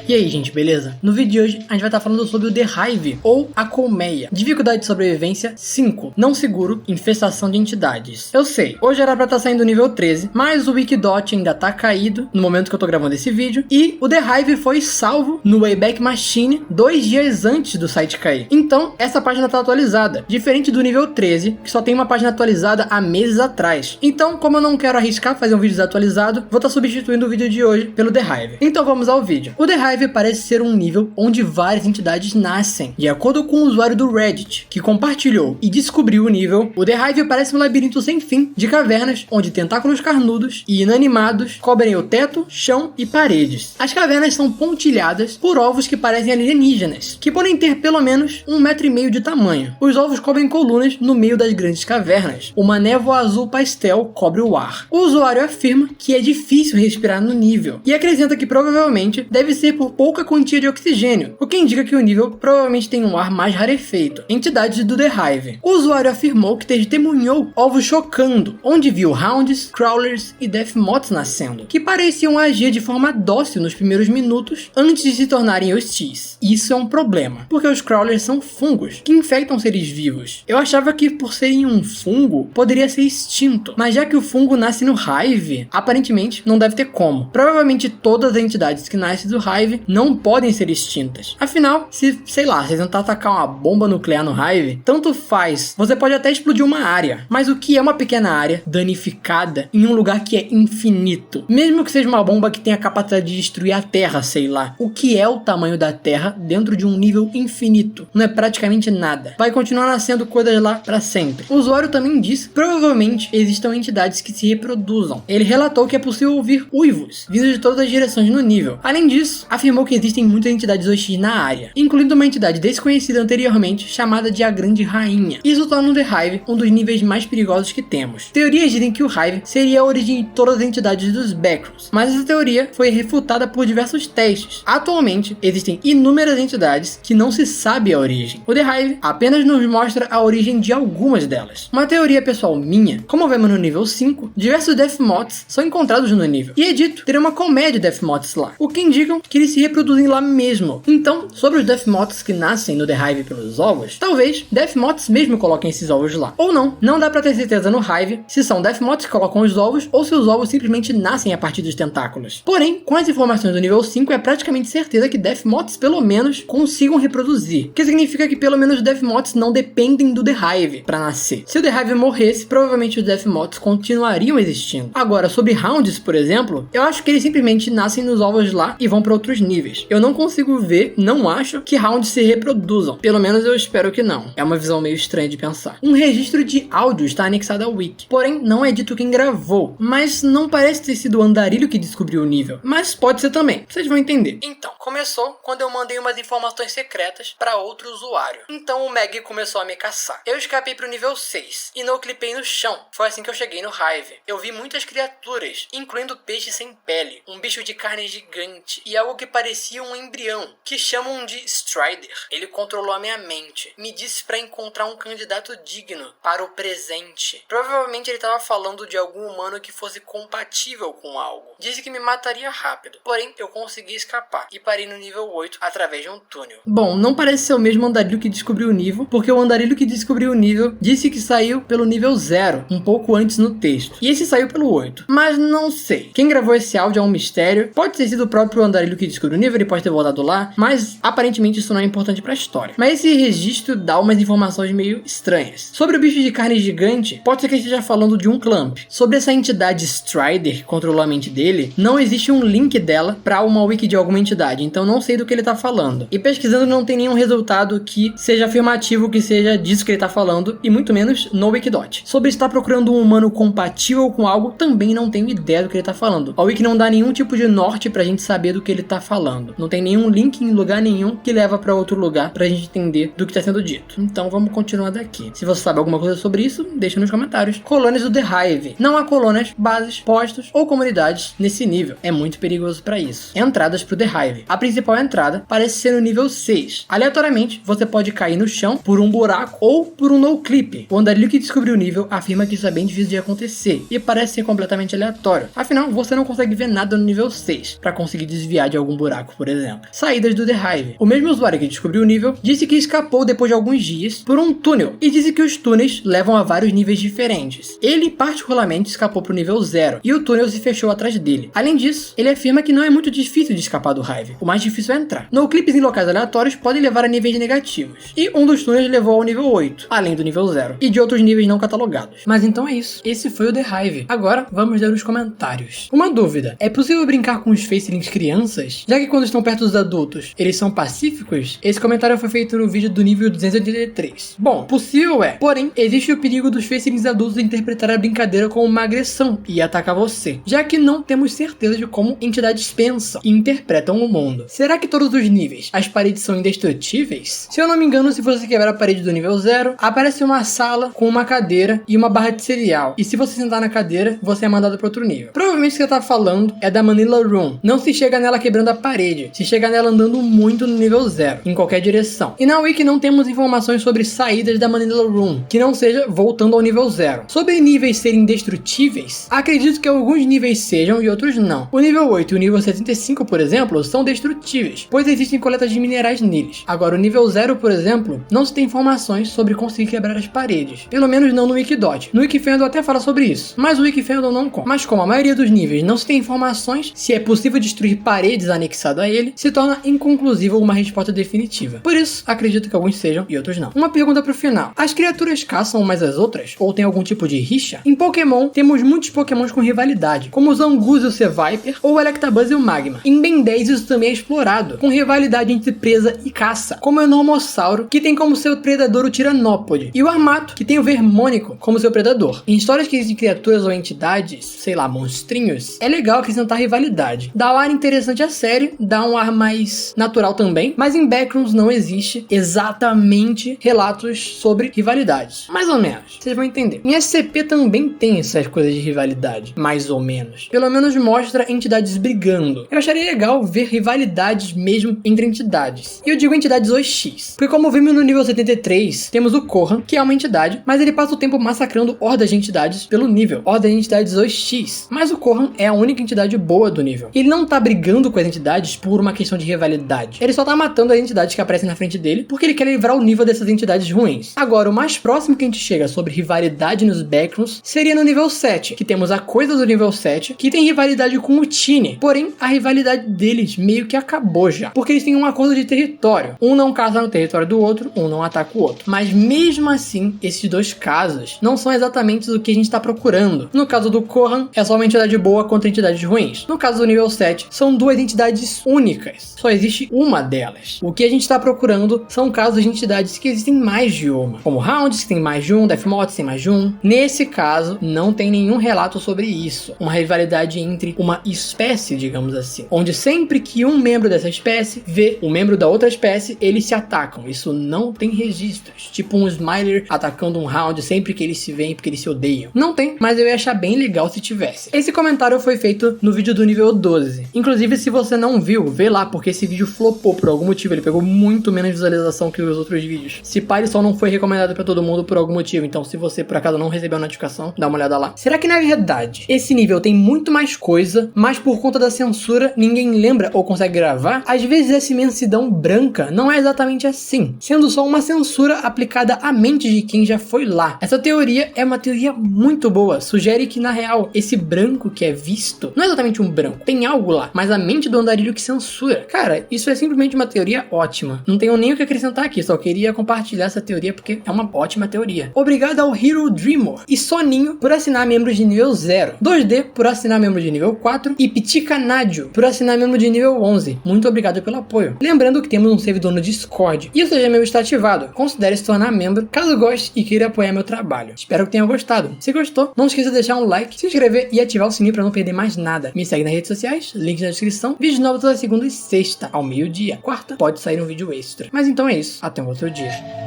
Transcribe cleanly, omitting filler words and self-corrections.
E aí, gente, beleza? No vídeo de hoje a gente vai estar falando sobre o The Hive, ou a colmeia. Dificuldade de sobrevivência 5. Não seguro, infestação de entidades. Eu sei, hoje era pra estar saindo o nível 13, mas o Wikidot ainda tá caído no momento que eu tô gravando esse vídeo, e o The Hive foi salvo no Wayback Machine 2 dias antes do site cair. Então, essa página tá atualizada, diferente do nível 13, que só tem uma página atualizada há meses atrás. Então, como eu não quero arriscar fazer um vídeo desatualizado, vou estar substituindo o vídeo de hoje pelo The Hive. Então vamos ao vídeo. O The Hive parece ser um nível onde várias entidades nascem. De acordo com o usuário do Reddit, que compartilhou e descobriu o nível, o The Hive parece um labirinto sem fim de cavernas, onde tentáculos carnudos e inanimados cobrem o teto, chão e paredes. As cavernas são pontilhadas por ovos que parecem alienígenas, que podem ter pelo menos 1,5 metro de tamanho. Os ovos cobrem colunas no meio das grandes cavernas. Uma névoa azul pastel cobre o ar. O usuário afirma que é difícil respirar no nível, e acrescenta que provavelmente deve ser por pouca quantia de oxigênio, o que indica que o nível provavelmente tem um ar mais rarefeito. Entidades do The Hive. O usuário afirmou que testemunhou ovos chocando, onde viu Hounds, Crawlers e Deathmoths nascendo, que pareciam agir de forma dócil nos primeiros minutos antes de se tornarem hostis. Isso é um problema, porque os Crawlers são fungos que infectam seres vivos. Eu achava que por serem um fungo, poderia ser extinto, mas já que o fungo nasce no Hive, aparentemente não deve ter como. Provavelmente todas as entidades que nascem do Hive não podem ser extintas. Afinal, se, sei lá, você tentar atacar uma bomba nuclear no Hive, tanto faz. Você pode até explodir uma área, mas o que é uma pequena área danificada em um lugar que é infinito? Mesmo que seja uma bomba que tenha a capacidade de destruir a Terra, sei lá. O que é o tamanho da Terra dentro de um nível infinito? Não é praticamente nada. Vai continuar nascendo coisas lá para sempre. O usuário também disse que provavelmente existam entidades que se reproduzam. Ele relatou que é possível ouvir uivos vindos de todas as direções no nível. Além disso, afirmou que existem muitas entidades hostis na área, incluindo uma entidade desconhecida anteriormente chamada de a Grande Rainha. Isso torna o The Hive um dos níveis mais perigosos que temos. Teorias dizem que o Hive seria a origem de todas as entidades dos Backrooms, mas essa teoria foi refutada por diversos testes. Atualmente, existem inúmeras entidades que não se sabe a origem. O The Hive apenas nos mostra a origem de algumas delas. Uma teoria pessoal minha, como vemos no nível 5, diversos Deathmoths são encontrados no nível, e é dito ter uma colmeia de Deathmoths lá, o que indicam que eles se reproduzem lá mesmo. Então, sobre os Deathmoths que nascem no The Hive pelos ovos, talvez Deathmoths mesmo coloquem esses ovos lá. Ou não, não dá pra ter certeza no Hive se são Deathmoths que colocam os ovos ou se os ovos simplesmente nascem a partir dos tentáculos. Porém, com as informações do nível 5 é praticamente certeza que Deathmoths pelo menos consigam reproduzir, o que significa que pelo menos os Deathmoths não dependem do The Hive pra nascer. Se o The Hive morresse, provavelmente os Deathmoths continuariam existindo. Agora, sobre Hounds, por exemplo, eu acho que eles simplesmente nascem nos ovos lá e vão para outros níveis. Eu não consigo ver, não acho que Hounds se reproduzam. Pelo menos eu espero que não. É uma visão meio estranha de pensar. Um registro de áudio está anexado ao wiki. Porém, não é dito quem gravou. Mas não parece ter sido o Andarilho que descobriu o nível. Mas pode ser também. Vocês vão entender. Então, começou quando eu mandei umas informações secretas para outro usuário. Então o Meg começou a me caçar. Eu escapei pro nível 6 e não clipei no chão. Foi assim que eu cheguei no Hive. Eu vi muitas criaturas, incluindo peixes sem pele, um bicho de carne gigante e algo que parecia um embrião, que chamam de Strider. Ele controlou a minha mente. Me disse para encontrar um candidato digno para o presente. Provavelmente ele estava falando de algum humano que fosse compatível com algo. Disse que me mataria rápido, porém eu consegui escapar e parei no nível 8 através de um túnel. Bom, não parece ser o mesmo Andarilho que descobriu o nível, porque o Andarilho que descobriu o nível disse que saiu pelo nível 0, um pouco antes no texto, e esse saiu pelo 8. Mas não sei. Quem gravou esse áudio é um mistério. Pode ter sido o próprio Andarilho que descobriu o nível, ele pode ter voltado lá, mas aparentemente isso não é importante pra história. Mas esse registro dá umas informações meio estranhas. Sobre o bicho de carne gigante, pode ser que ele esteja falando de um Clamp. Sobre essa entidade Strider que controlou a mente dele, não existe um link dela pra uma wiki de alguma entidade, então não sei do que ele tá falando. E pesquisando não tem nenhum resultado que seja afirmativo que seja disso que ele tá falando, e muito menos no Wikidot. Sobre estar procurando um humano compatível com algo, também não tenho ideia do que ele tá falando. A wiki não dá nenhum tipo de norte pra gente saber do que ele tá falando. Não tem nenhum link em lugar nenhum que leva pra outro lugar pra gente entender do que tá sendo dito. Então vamos continuar daqui. Se você sabe alguma coisa sobre isso, deixa nos comentários. Colônias do The Hive. Não há colônias, bases, postos ou comunidades nesse nível. É muito perigoso pra isso. Entradas pro The Hive. A principal entrada parece ser no nível 6. Aleatoriamente, você pode cair no chão por um buraco ou por um no-clip. O Andarilho que descobriu o nível afirma que isso é bem difícil de acontecer e parece ser completamente aleatório. Afinal, você não consegue ver nada no nível 6 para conseguir desviar de algum um buraco, por exemplo. Saídas do The Hive. O mesmo usuário que descobriu o nível disse que escapou depois de alguns dias por um túnel e disse que os túneis levam a vários níveis diferentes. Ele particularmente escapou pro nível 0 e o túnel se fechou atrás dele. Além disso, ele afirma que não é muito difícil de escapar do Hive, o mais difícil é entrar. No-clips em locais aleatórios podem levar a níveis negativos, e um dos túneis levou ao nível 8, além do nível 0, e de outros níveis não catalogados. Mas então é isso, esse foi o The Hive. Agora vamos ler os comentários. Uma dúvida, é possível brincar com os facelings crianças? Já que quando estão perto dos adultos, eles são pacíficos? Esse comentário foi feito no vídeo do nível 283. Bom, possível é, porém, existe o perigo dos facelings adultos interpretar a brincadeira como uma agressão e atacar você, já que não temos certeza de como entidades pensam e interpretam o mundo. Será que todos os níveis, as paredes são indestrutíveis? Se eu não me engano, se você quebrar a parede do nível 0, aparece uma sala com uma cadeira e uma barra de cereal, e se você sentar na cadeira, você é mandado para outro nível. Provavelmente o que você tá falando é da Manila Room. Não se chega nela quebrando a parede, se chega nela andando muito no nível 0, em qualquer direção. E na Wiki não temos informações sobre saídas da Manila Room, que não seja voltando ao nível 0. Sobre níveis serem indestrutíveis, acredito que alguns níveis sejam e outros não. O nível 8 e o nível 75, por exemplo, são destrutíveis, pois existem coletas de minerais neles. Agora, o nível 0, por exemplo, não se tem informações sobre conseguir quebrar as paredes. Pelo menos não no Wikidot. No Wikifandom até fala sobre isso, mas o Wikifandom não conta. Mas como a maioria dos níveis não se tem informações se é possível destruir paredes anexado a ele, se torna inconclusiva uma resposta definitiva. Por isso, acredito que alguns sejam e outros não. Uma pergunta pro final. As criaturas caçam umas às outras? Ou tem algum tipo de rixa? Em Pokémon, temos muitos Pokémons com rivalidade, como o Zangoose e o Seviper, ou o Electabuzz e o Magma. Em Ben 10 isso também é explorado, com rivalidade entre presa e caça, como o Enormossauro, que tem como seu predador o Tiranópode, e o Armato, que tem o Vermônico como seu predador. Em histórias que existem criaturas ou entidades, sei lá, monstrinhos, é legal acrescentar rivalidade. Dá um ar interessante à série, dá um ar mais natural também, mas em Backrooms não existe exatamente relatos sobre rivalidades. Mais ou menos, vocês vão entender. Em SCP também tem essas coisas de rivalidade, mais ou menos. Pelo menos mostra entidades brigando. Eu acharia legal ver rivalidades mesmo entre entidades. E eu digo entidades OX, porque como vimos no nível 73, temos o Corran, que é uma entidade, mas ele passa o tempo massacrando hordas de entidades pelo nível, hordas de entidades OX. Mas o Corran é a única entidade boa do nível. Ele não tá brigando com as entidades por uma questão de rivalidade. Ele só tá matando as entidades que aparecem na frente dele, porque ele quer livrar o nível dessas entidades ruins. Agora, o mais próximo que a gente chega sobre rivalidade nos Backrooms seria no nível 7, que temos a Coisa do nível 7, que tem rivalidade com o Tine. Porém, a rivalidade deles meio que acabou já, porque eles têm um acordo de território. Um não caça no território do outro, um não ataca o outro. Mas mesmo assim, esses dois casos não são exatamente o que a gente tá procurando. No caso do Corran, é só uma entidade boa contra entidades ruins. No caso do nível 7, são duas entidades únicas. Só existe uma delas. O que a gente tá procurando são casos de entidades que existem mais de uma, como Hounds, que tem mais de um, Deathmoths tem mais de um. Nesse caso, não tem nenhum relato sobre isso. Uma rivalidade entre uma espécie, digamos assim, onde sempre que um membro dessa espécie vê um membro da outra espécie, eles se atacam. Isso não tem registros. Tipo um Smiler atacando um Hound sempre que eles se veem porque eles se odeiam. Não tem, mas eu ia achar bem legal se tivesse. Esse comentário foi feito no vídeo do nível 12. Inclusive, se você não viu, vê lá, porque esse vídeo flopou por algum motivo. Ele pegou muito menos visualização que os outros vídeos. Se pá, ele só não foi recomendado pra todo mundo por algum motivo. Então, se você por acaso não recebeu a notificação, dá uma olhada lá. Será que na verdade esse nível tem muito mais coisa, mas por conta da censura ninguém lembra ou consegue gravar? Às vezes essa imensidão branca não é exatamente assim, sendo só uma censura aplicada à mente de quem já foi lá. Essa teoria é uma teoria muito boa. Sugere que na real esse branco que é visto não é exatamente um branco, tem algo lá, mas a mente do andarilho que censura. Cara, isso é simplesmente uma teoria ótima. Não tenho nem o que acrescentar aqui, só queria compartilhar essa teoria porque é uma ótima teoria. Obrigado ao Hero Dreamer e Soninho por assinar membros de nível 0, 2D por assinar membro de nível 4 e Pitica Nádio por assinar membro de nível 11. Muito obrigado pelo apoio. Lembrando que temos um servidor no Discord e o Seja Membro está ativado. Considere se tornar membro caso goste e queira apoiar meu trabalho. Espero que tenha gostado. Se gostou, não esqueça de deixar um like, se inscrever e ativar o sininho para não perder mais nada. Me segue nas redes sociais, link na descrição. Vídeos novos toda segunda e sexta ao meio-dia. Quarta pode sair um vídeo extra. Mas então é isso. Até um outro dia.